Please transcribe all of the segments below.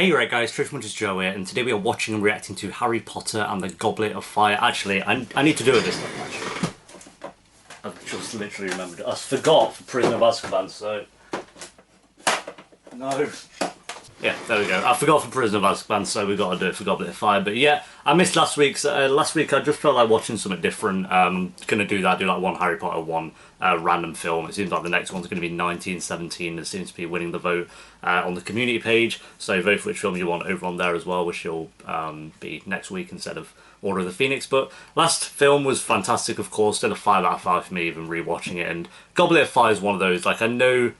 Hey right guys, Triwizard Joe here, and today we are watching and reacting to Harry Potter and the Goblet of Fire. Actually, I need to do it this time, actually. I've just literally remembered it. I forgot for Prisoner of Azkaban, so... No. Yeah, there we go. I forgot for Prisoner of Azkaban, so we got to do it for Goblet of Fire. But yeah, I missed last week's. Last week I just felt like watching something different. Gonna do that, do like one Harry Potter, one random film. It seems like the next one's going to be 1917. It seems to be winning the vote on the community page. So vote for which film you want over on there as well, which will be next week instead of Order of the Phoenix. But last film was fantastic, of course. Still a 5 out of 5 for me, even rewatching it. And Goblet of Fire is one of those. Like, I know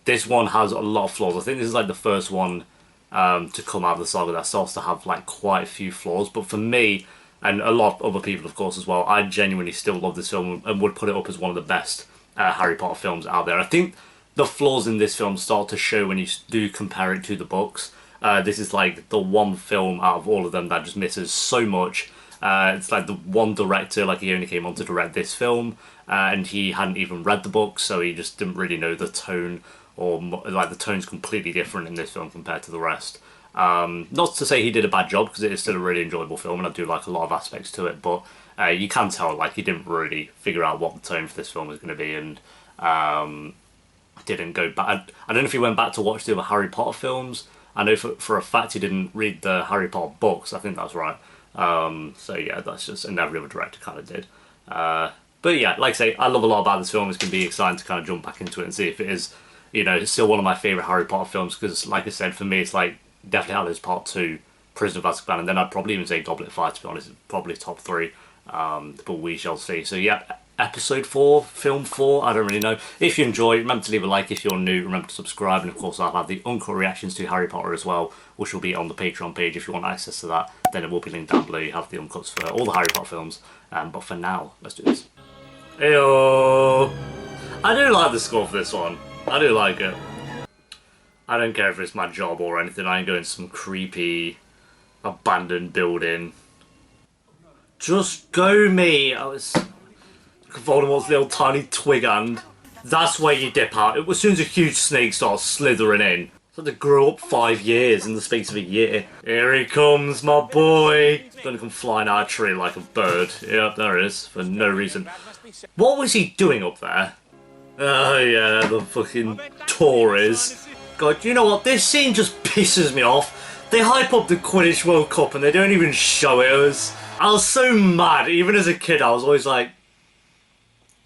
this one has a lot of flaws. I think this is like the first one to come out of the saga that starts to have like quite a few flaws. But for me, and a lot of other people, of course, as well, I genuinely still love this film and would put it up as one of the best Harry Potter films out there. I think the flaws in this film start to show when you do compare it to the books. This is like the one film out of all of them that just misses so much. It's like the one director, like he only came on to direct this film, and he hadn't even read the books, so he just didn't really know the tone, or like the tone's completely different in this film compared to the rest. Not to say he did a bad job, because it is still a really enjoyable film, and I do like a lot of aspects to it, but you can tell like he didn't really figure out what the tone for this film was going to be, and didn't go back. I don't know if he went back to watch the other Harry Potter films. I know for a fact he didn't read the Harry Potter books. I think that's right. So yeah, that's just, and every other director kind of did. But yeah, like I say, I love a lot about this film. It's going to be exciting to kind of jump back into it and see if it is, you know, it's still one of my favourite Harry Potter films, because like I said, for me it's like definitely Alice Part 2, Prisoner of Azkaban, and then I'd probably even say Goblet of Fire, to be honest. It's probably top 3, but we shall see. So yeah, episode 4, film 4, I don't really know. If you enjoy, remember to leave a like. If you're new, remember to subscribe, and of course I'll have the uncut reactions to Harry Potter as well, which will be on the Patreon page. If you want access to that, then it will be linked down below. You have the uncuts for all the Harry Potter films, but for now, let's do this. Heyo! I do like the score for this one. I do like it. I don't care if it's my job or anything. I ain't going to some creepy abandoned building. Just go me! I was Voldemort's little tiny twig hand. That's where you dip out. As soon as a huge snake starts slithering in. So they grow up 5 years in the space of a year. Here he comes, my boy. He's gonna come flying out of a tree like a bird. Yep, there it is, for no reason. What was he doing up there? Oh yeah, the fucking Tories. God, you know what? This scene just pisses me off. They hype up the Quidditch World Cup and they don't even show it. I was so mad. Even as a kid, I was always like,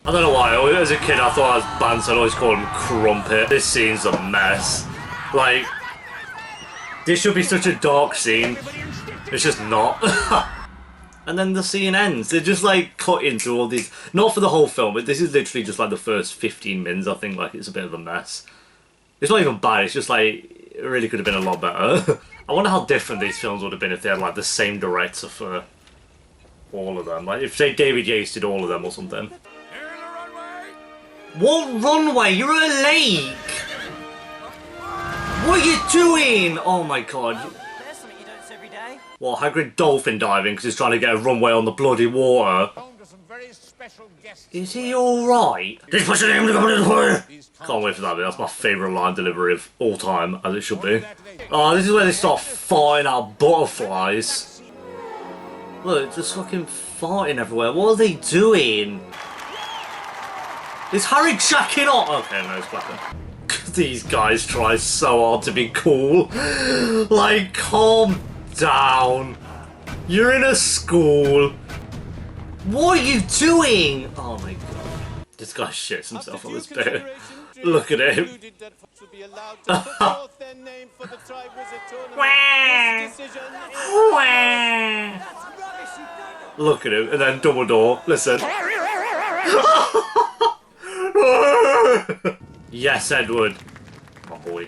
I don't know why. As a kid, I thought I was banned, so I'd always call him Crumpet. This scene's a mess. Like, this should be such a dark scene. It's just not. And then the scene ends. They're just like cutting through all these. Not for the whole film, but this is literally just like the first 15 minutes. I think like it's a bit of a mess. It's not even bad. It's just like it really could have been a lot better. I wonder how different these films would have been if they had like the same director for all of them. Like if say David Yates did all of them or something. What runway? You're at a lake! What are you doing? Oh my god. There's something you don't see every day. What, Hagrid dolphin diving because he's trying to get a runway on the bloody water? Is he alright? Can't wait for that bit. That's my favourite line delivery of all time, as it should be. Oh, this is where they start farting out butterflies. Look, just fucking farting everywhere. What are they doing? Is Harry jacking off? Okay, no, it's clapping. These guys try so hard to be cool. Like, calm down. You're in a school. What are you doing? Oh my god. This guy shits himself on this bit. Look at him. Look at him. And then Dumbledore. Listen. Yes, Edward. My boy.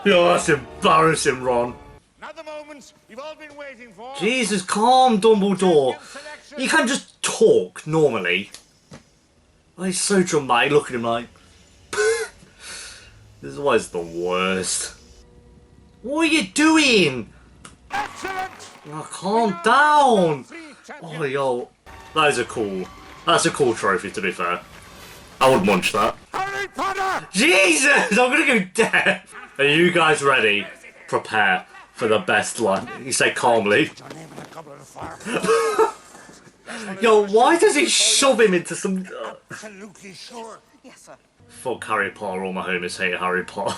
Yo, that's embarrassing, Ron. Not the moments you've all been waiting for. Jesus, calm, Dumbledore. You can't just talk normally. Oh, he's so dramatic. Look at him like. This is why it's the worst. What are you doing? Excellent. Oh, calm down. Oh, yo. That is a cool. That's a cool trophy, to be fair. I would munch that. Harry Potter! Jesus! I'm gonna go deaf! Are you guys ready? Prepare for the best line. He said calmly. Your name in a goblet of fire. Yo, why does he shove him into some... Absolutely sure. Yes, sir. Fuck Harry Potter, all my homies hate Harry Potter.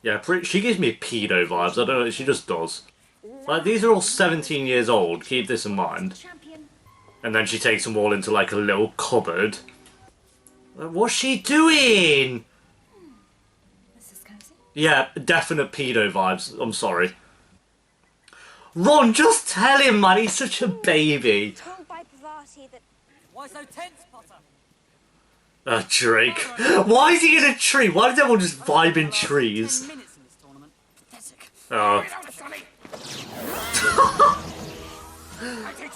Yeah, she gives me pedo vibes, I don't know, she just does. Like, these are all 17 years old, keep this in mind. And then she takes them all into like a little cupboard. Like, what's she doing? This is cozy. Yeah, definite pedo vibes, I'm sorry. Ron, just tell him, man, he's such a baby. Told by Pavati that Why so tense, Potter? Drake. Why is he in a tree? Why does everyone just vibe in trees? 10 minutes in this tournament. Pathetic. Oh.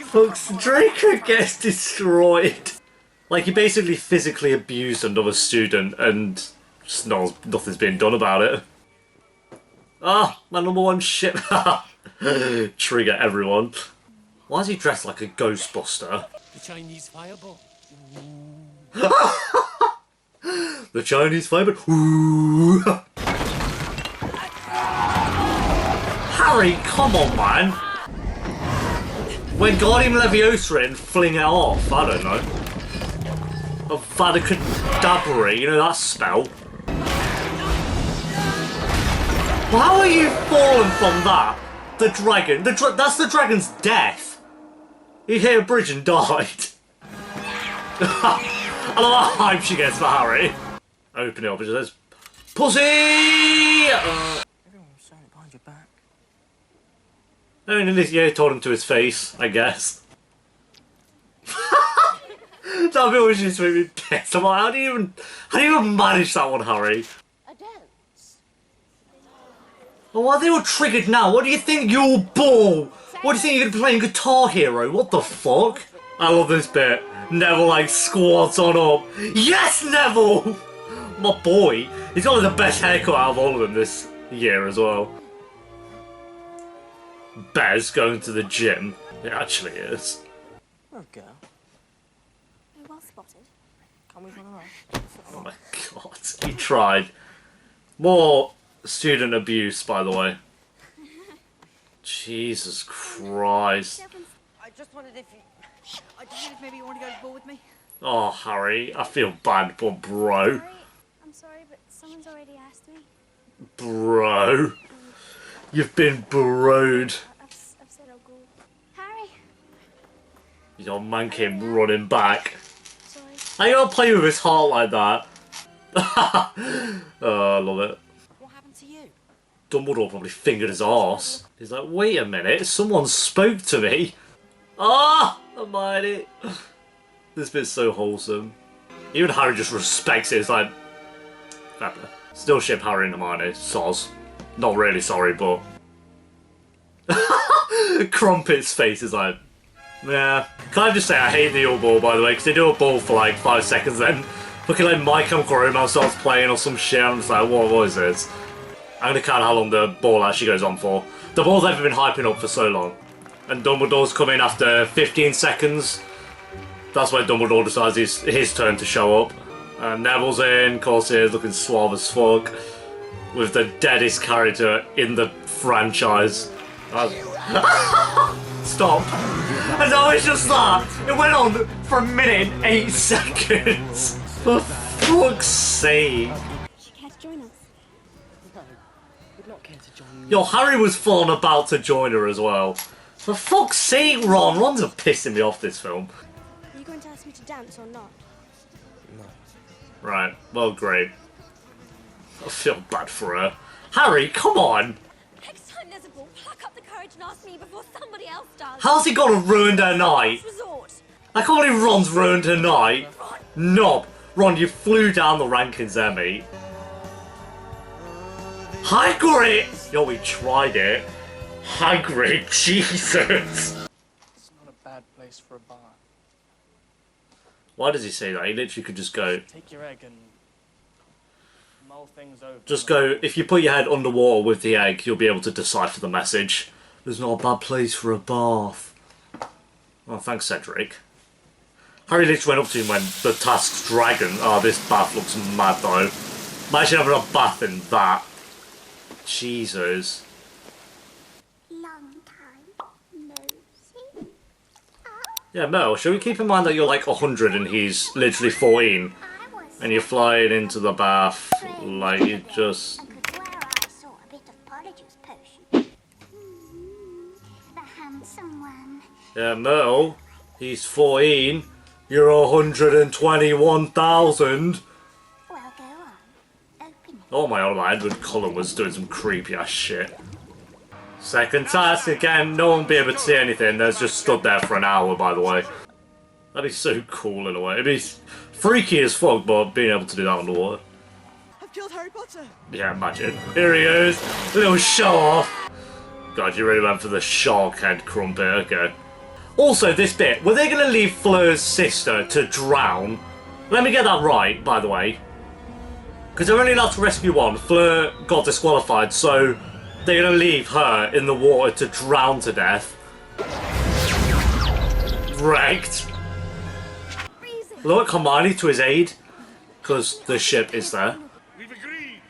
Folks, Draco gets destroyed. Like, he basically physically abused another student and just nothing's being done about it. Ah, my number one ship. Trigger everyone. Why is he dressed like a Ghostbuster? The Chinese fireball. The Chinese fiber. Ooh. Harry, come on, man. When Guardian Leviosa and fling it off, I don't know. Avada Kedavra, you know that spell? Well, how are you falling from that? The dragon. That's the dragon's death. He hit a bridge and died. I love how hype she gets for Harry. Open it up and it says, Pussy! Everyone was saying it behind your back. I mean, yeah, told him to his face, I guess. That bit was just made me pissed. I'm like, how do you even manage that one, Harry? a dance. Oh, why are they all triggered now? What do you think, Yule Ball? What do you think you're gonna be playing Guitar Hero? What the fuck? I love this bit. Neville like squats on up. Yes, Neville! My boy. He's got like, the best haircut out of all of them this year as well. Bez going to the gym. It actually is. Oh, girl. Oh, well spotted. Come with one of Oh my god, he tried. More student abuse, by the way. Jesus Christ. I just wondered if maybe you want to go to the ball with me. Oh, Harry, I feel bad, but bro. I'm sorry, but someone's already asked me. Bro. You've been broed. I've said I'll go. Harry, Your man came running back. sorry. How you gonna play with his heart like that? Oh, I love it. What happened to you? Dumbledore probably fingered his arse. He's like, wait a minute, someone spoke to me. Ah, Hermione. This bit's so wholesome. Even Harry just respects it. It's like, still ship Harry and Hermione. Soz. Not really sorry, but Crumpet's face is like, yeah. Can I just say I hate the Yule Ball, by the way, because they do a ball for like 5 seconds, then looking like My Chemical Romance starts playing or some shit. I'm just like, what is this? I'm gonna count how long the ball actually goes on for. The ball's ever been hyping up for so long. And Dumbledore's come in after 15 seconds. That's when Dumbledore decides it's his turn to show up. And Neville's in, of course he is, looking suave as fuck. With the deadest character in the franchise. Stop. And now it's just that. It went on for a minute and 8 seconds. For fuck's sake. She care to join us? No, would not care to join you. Yo, Harry was full on about to join her as well. For fuck's sake, Ron. Ron's pissing me off this film. Are you going to ask me to dance or not? Right, well, great. I feel bad for her. Harry, come on! Next time there's a ball, pluck up the courage and ask me before somebody else does. How's he got to ruin her night? Resort. I can't believe Ron's ruined her night. Knob. Ron, you flew down the rankings there, mate. Hagrid! Yo, we tried it. Hagrid, Jesus! It's not a bad place for a bar. Why does he say that? He literally could just go... Take your egg and mull things over. Just go, if you put your head underwater with the egg, you'll be able to decipher the message. There's not a bad place for a bath. Well, thanks, Cedric. Harry literally went up to him when the task's dragon. Oh, this bath looks mad though. Imagine having a bath in that. Jesus. Long time no see. Yeah, Mel, should we keep in mind that you're like 100 and he's literally 14? I was And you're flying into the bath like you just... I could swear I saw a bit of Polyjuice potion. The handsome one. Yeah, Mel, he's 14. You're 121,000. Well, go on. Open it. Oh my god, my Edward Cullen was doing some creepy ass shit. Second task again, no one will be able to see anything. There's just stood there for an hour, by the way. That'd be so cool in a way. It'd be freaky as fuck, but being able to do that underwater. I've killed Harry Potter. Yeah, imagine. Here he goes, a little show off. God, you really went for the shark head crumpet, okay. Also, this bit, were they going to leave Fleur's sister to drown? Let me get that right, by the way. Because they're only allowed to rescue one. Fleur got disqualified, so they're going to leave her in the water to drown to death. Wrecked. Look, Hermione to his aid. Because the ship is there. We've agreed.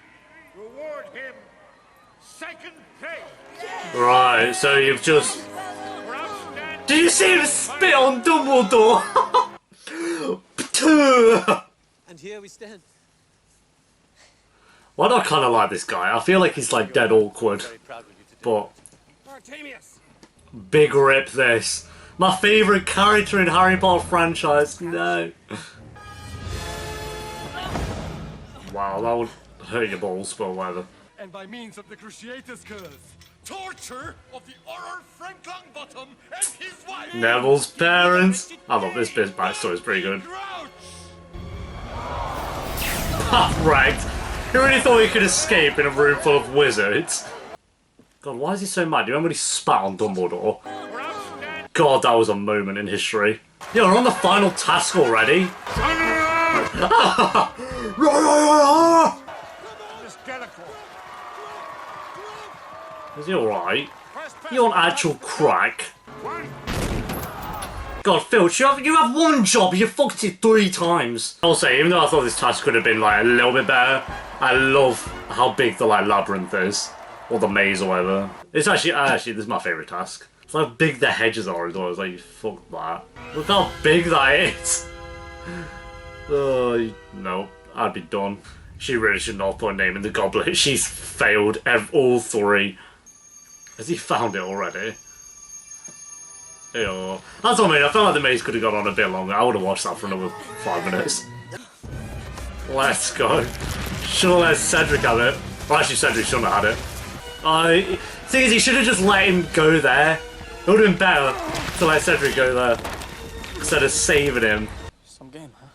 Reward him. Second pay. Right, so you've just... Did you see him spit on Dumbledore? And here we stand. Why do I kind of like this guy? I feel like he's like dead awkward. Very proud of you today. But Artemius. big rip this. My favourite character in Harry Potter franchise. No. Wow, that would hurt your balls, but whatever. And by means of the Cruciatus curse, torture of the Auror Frank Longbottom and his wife. Neville's parents. I love this bit's backstory, it's pretty good. Grouch. Right. Who really thought he could escape in a room full of wizards? God, why is he so mad? Do you remember when he spat on Dumbledore? God, that was a moment in history. Yeah, we're on the final task already. Is he alright? You on actual crack? God, Phil, you have one job, you fucked it 3 times. I'll say, even though I thought this task could have been like a little bit better, I love how big the like labyrinth is. Or the maze or whatever. It's actually this is my favourite task. It's how big the hedges are as well. I was like, fuck that. Look how big that is. Oh, no, I'd be done. She really should not put a name in the goblet. She's failed all 3. Has he found it already? Ew. That's what I mean. I felt like the maze could have gone on a bit longer. I would have watched that for another 5 minutes. Let's go. Should have let Cedric have it. Well, actually, Cedric shouldn't have had it. Thing is, he should have just let him go there. It would have been better to let Cedric go there instead of saving him. Some game, huh?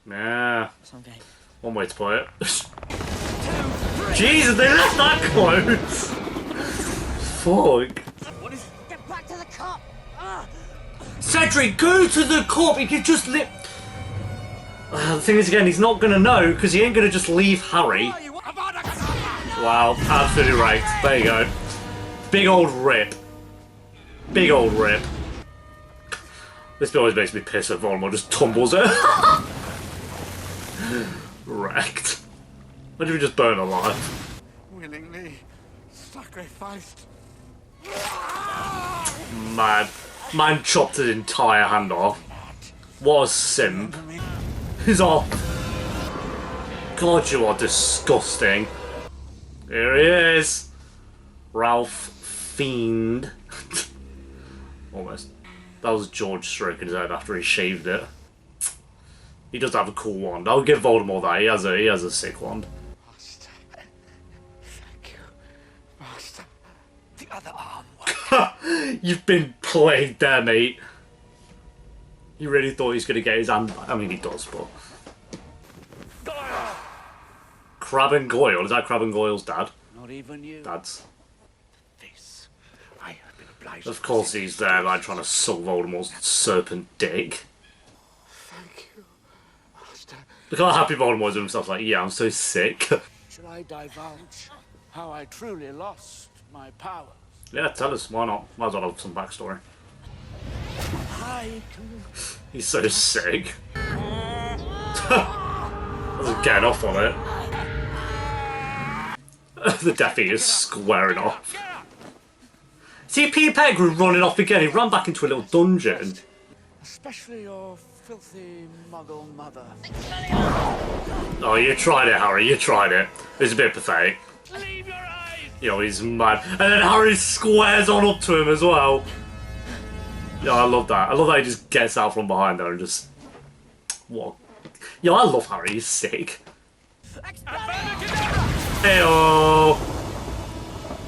Yeah. Some game. One way to put it. Jesus, they left that close. Fuck. Get back to the cop. Cedric, go to the cop. He could just the thing is, again, he's not gonna know because he ain't gonna just leave Harry. Wow, absolutely right. There you go. Big old rip. Big old rip. This bit always makes me piss if Voldemort just tumbles it. Wrecked. Imagine if we just burn alive. Willingly sacrificed. Mad. Man chopped his entire hand off. What a simp. He's off. God, you are disgusting. Here he is. Ralph Fiend. Almost. That was George stroking his head after he shaved it. He does have a cool wand. I'll give Voldemort that. He has a sick wand. Master. Thank you. Master. The other arm. You've been played there, mate. You really thought he was going to get his hand... I mean, he does, but... Crab and Goyle. Is that Crab and Goyle's dad? Not even you. Dad's. This. I have been obliged. Of course he's there, like, trying to suck Voldemort's serpent dick. Thank you, Master. Look how happy Voldemort is with himself. Like, yeah, I'm so sick. Shall I divulge how I truly lost my powers? Yeah, tell us. Why not? Might as well have some backstory. I too He's so sick. Doesn't get off on it. The Death Eater's squaring off. See Peter Pettigrew running off again. He ran back into a little dungeon. Especially your filthy muggle mother. Oh, you tried it, Harry. You tried it. It's a bit pathetic. You know, he's mad. And then Harry squares on up to him as well. Yeah, I love that. I love that he just gets out from behind there and just... What? Yo, I love Harry. He's sick. Heyo!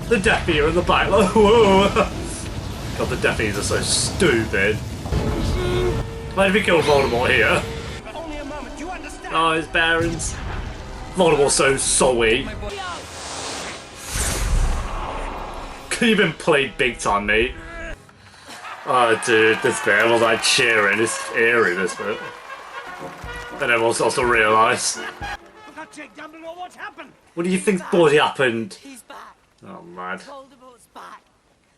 The Death Eater in the back. Whoa! God, the Death Eaters are so stupid. Why did we kill Voldemort here? Only a moment, you understand? Oh, his bearings. Voldemort's so sorry. You've been played big time, mate. Oh, dude, this bit, all that cheering, it's eerie, this bit. Then everyone starts to realise. What's happened? What do you think bloody happened? He's back. Oh, man. Voldemort's back.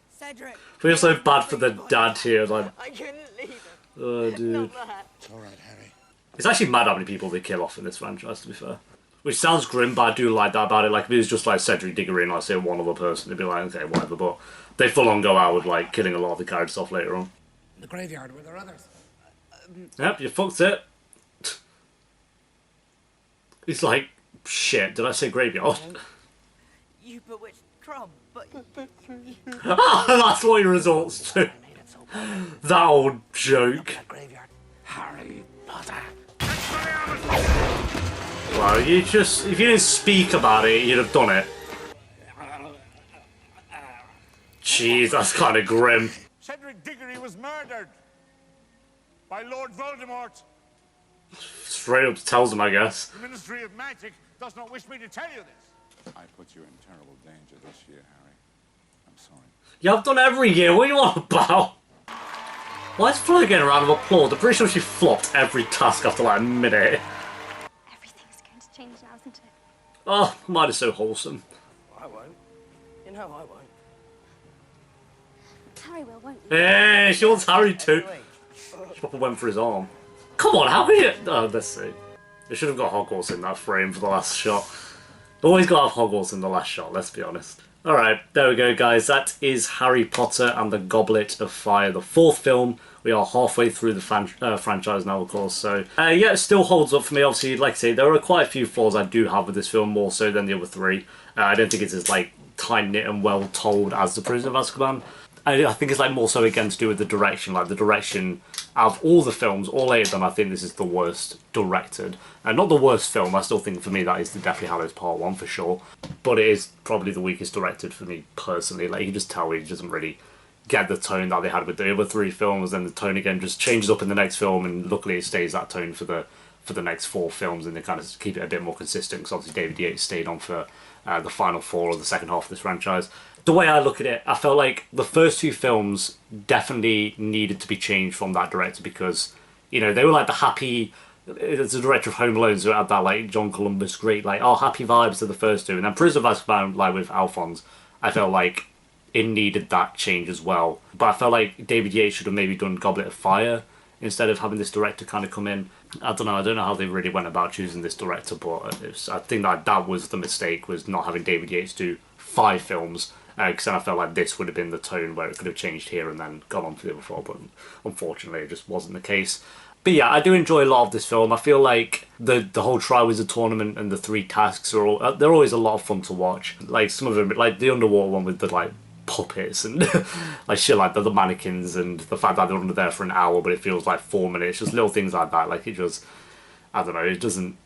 Cedric. Feel so bad for the dad here, like, I couldn't leave him. oh, dude. Not that. It's all right, Harry. It's actually mad how many people they kill off in this franchise, to be fair. Which sounds grim, but I do like that about it. Like, if it was just like Cedric Diggory and, like, say, one other person, it'd be like, okay, whatever, but they full on go out with, like, killing a lot of the characters off later on. The graveyard, were there others? Yep, you fucked it. He's like, shit, did I say graveyard? You bewitched Crumb, but That's what he resorts to. That old joke. Graveyard. Harry Potter. Well, you just, if you didn't speak about it, you'd have done it. Jeez, that's kind of grim. Cedric Diggory was murdered by Lord Voldemort. Straight up tells him, I guess. The Ministry of Magic does not wish me to tell you this. I put you in terrible danger this year, Harry. I'm sorry. Yeah, I've done it every year. What are you on about? Why is Fleur getting a round of applause? I'm pretty sure she flopped every task after like a minute. Everything's going to change now, isn't it? Oh, mine is so wholesome. I won't. You know I won't. Harry will, won't you? Hey, she wants Harry too. She probably went for his arm. Come on, how can you... Oh, let's see. They should have got Hogwarts in that frame for the last shot. Always got to have Hogwarts in the last shot, let's be honest. Alright, there we go, guys. That is Harry Potter and the Goblet of Fire, the fourth film. We are halfway through the franchise now, of course, so... yeah, it still holds up for me. Obviously, like I say, there are quite a few flaws I do have with this film, more so than the other three. I don't think it's as, like, tight-knit and well-told as The Prisoner of Azkaban. I think it's like more so again to do with the direction. Like the direction out of all the films, all 8 of them, I think this is the worst directed. And not the worst film, I still think for me that is the Deathly Hallows Part 1 for sure. But it is probably the weakest directed for me personally. Like you can just tell he doesn't really get the tone that they had with the other 3 films, and the tone again just changes up in the next film, and luckily it stays that tone for the next 4 films, and they kind of keep it a bit more consistent because obviously David Yates stayed on for the final 4 or the second half of this franchise. The way I look at it, I felt like the first 2 films definitely needed to be changed from that director because, you know, they were like the happy... It's the director of Home Alone, so it had that, like, John Columbus great, like, oh, happy vibes to the first 2. And then Prisoner of Azkaban, like, with Alphonse, I felt like it needed that change as well. But I felt like David Yates should have maybe done Goblet of Fire instead of having this director kind of come in. I don't know how they really went about choosing this director, but I think that was the mistake, was not having David Yates do 5 films. Because then I felt like this would have been the tone where it could have changed here and then gone on for the other 4, but unfortunately it just wasn't the case. But yeah, I do enjoy a lot of this film. I feel like the whole Triwizard Tournament and the 3 tasks are all, they're always a lot of fun to watch. Like some of them, like the underwater one with the like puppets and like shit like the mannequins, and the fact that they're under there for an hour but it feels like 4 minutes, just little things like that. Like it just, I don't know, it doesn't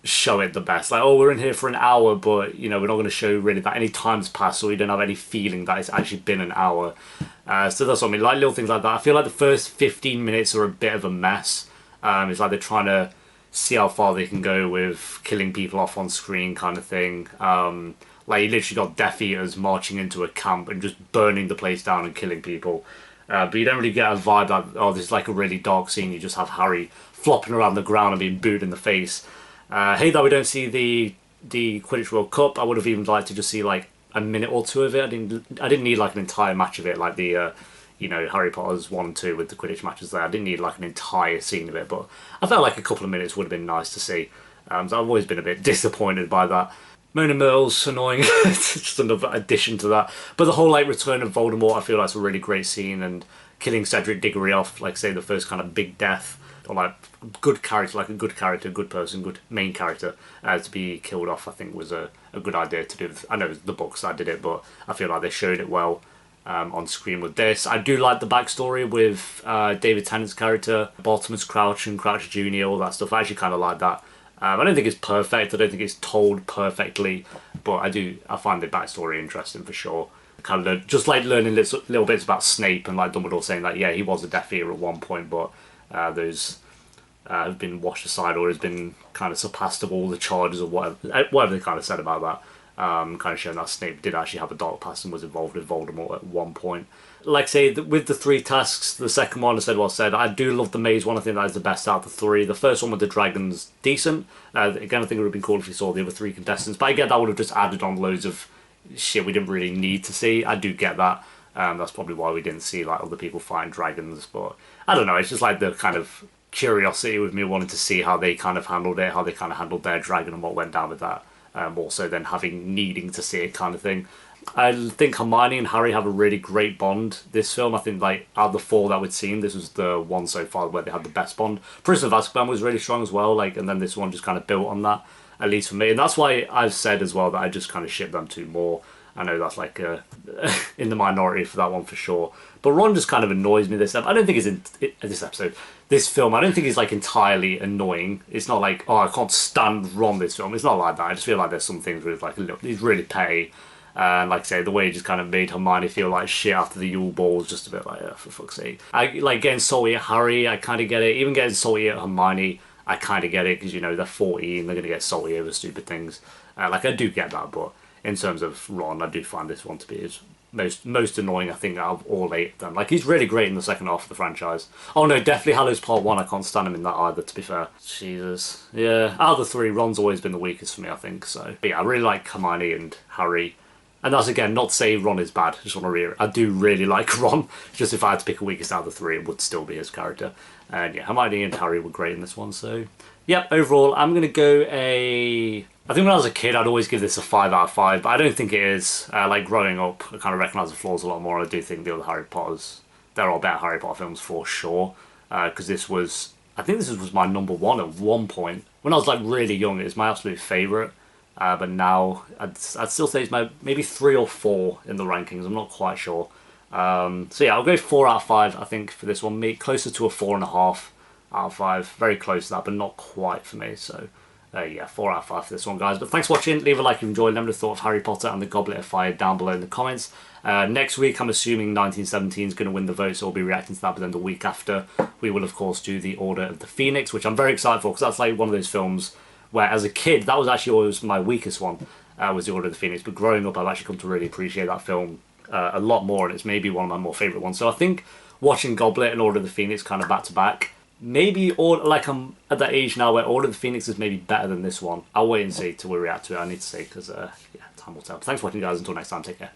show it the best. Like, oh, we're in here for an hour, but you know, we're not going to show really that any time's passed, so we don't have any feeling that it's actually been an hour. So that's what I mean, like little things like that. I feel like the first 15 minutes are a bit of a mess. It's like they're trying to see how far they can go with killing people off on screen kind of thing. Like you literally got Death Eaters marching into a camp and just burning the place down and killing people. But you don't really get a vibe that, oh, this is like a really dark scene. You just have Harry flopping around the ground and being booed in the face. Hate that we don't see the Quidditch World Cup. I would have even liked to just see like a minute or 2 of it. I didn't need like an entire match of it, like the you know, Harry Potter's 1 and 2 with the Quidditch matches there. I didn't need like an entire scene of it, but I felt like a couple of minutes would have been nice to see. So I've always been a bit disappointed by that. Mona Merle's annoying, it's just another addition to that. But the whole like return of Voldemort, I feel like it's a really great scene, and killing Cedric Diggory off, like say the first kind of big death, or like good character, like a good character, good person, good main character, to be killed off, I think was a good idea to do. I know it was the books that did it, but I feel like they showed it well on screen with this. I do like the backstory with David Tennant's character, Bartimaeus Crouch and Crouch Jr., all that stuff. I actually kind of like that. I don't think it's perfect, I don't think it's told perfectly, but I find the backstory interesting for sure. Kind of just like learning little bits about Snape and like Dumbledore saying that, yeah, he was a Death Eater at one point, but those have been washed aside or has been kind of surpassed of all the charges or whatever they kind of said about that. Kind of showing that Snape did actually have a dark past and was involved with Voldemort at one point. Like I say, with the 3 tasks, the second one, I said what I said, I do love the maze one. I think that is the best out of the 3. The first one with the dragons, decent. Again, I think it would have been cool if you saw the other 3 contestants, but I get that would have just added on loads of shit we didn't really need to see. I do get that. That's probably why we didn't see like other people fighting dragons, but I don't know, it's just like the kind of curiosity with me wanting to see how they kind of handled it, how they kind of handled their dragon and what went down with that. Also then needing to see it kind of thing. I think Hermione and Harry have a really great bond this film. I think like out of the 4 that we'd seen, this was the one so far where they had the best bond. Prisoner of Azkaban was really strong as well, like, and then this one just kind of built on that, at least for me. And that's why I've said as well that I just kind of ship them 2 more. I know that's like in the minority for that one for sure. But Ron just kind of annoys me this episode. I don't think this film, I don't think he's like entirely annoying. It's not like, oh, I can't stand Ron this film. It's not like that. I just feel like there's some things where it's like, look, he's really petty. And like I say, the way he just kind of made Hermione feel like shit after the Yule Ball was just a bit like, oh, for fuck's sake. I like getting salty at Harry, I kind of get it. Even getting salty at Hermione, I kind of get it, because, you know, they're 14, they're going to get salty over stupid things. Like, I do get that, but in terms of Ron, I do find this one to be his most annoying, I think, out of all 8 of them. Like, he's really great in the second half of the franchise. Oh no, Deathly Hallows Part 1, I can't stand him in that either, to be fair. Jesus. Yeah, out of the 3, Ron's always been the weakest for me, I think, so. But yeah, I really like Hermione and Harry. And that's, again, not to say Ron is bad, I just want to reiterate. I do really like Ron, just if I had to pick a weakest out of the 3, it would still be his character. And yeah, Hermione and Harry were great in this one, so... Yep, overall, I'm going to go I think when I was a kid, I'd always give this a 5 out of 5, but I don't think it is. Like, growing up, I kind of recognise the flaws a lot more, and I do think the other Harry Potters, there are better Harry Potter films for sure, because I think this was my number 1 at one point. When I was, like, really young, it was my absolute favourite. But now I'd still say it's my maybe 3 or 4 in the rankings. I'm not quite sure. So yeah, I'll go 4 out of 5. I think for this one, closer to a 4.5 out of 5. Very close to that, but not quite for me. So yeah, 4 out of 5 for this one, guys. But thanks for watching. Leave a like if you enjoyed. Let me know the thought of Harry Potter and the Goblet of Fire down below in the comments. Next week, I'm assuming 1917 is going to win the vote, so we'll be reacting to that. But then the week after, we will of course do the Order of the Phoenix, which I'm very excited for, because that's like one of those films where as a kid, that was actually always my weakest one, was The Order of the Phoenix. But growing up, I've actually come to really appreciate that film a lot more, and it's maybe one of my more favourite ones. So I think watching Goblet and Order of the Phoenix kind of back to back, maybe, or like I'm at that age now where Order of the Phoenix is maybe better than this one. I'll wait and see till we react to it, I need to say, because yeah, time will tell. But thanks for watching, guys. Until next time, take care.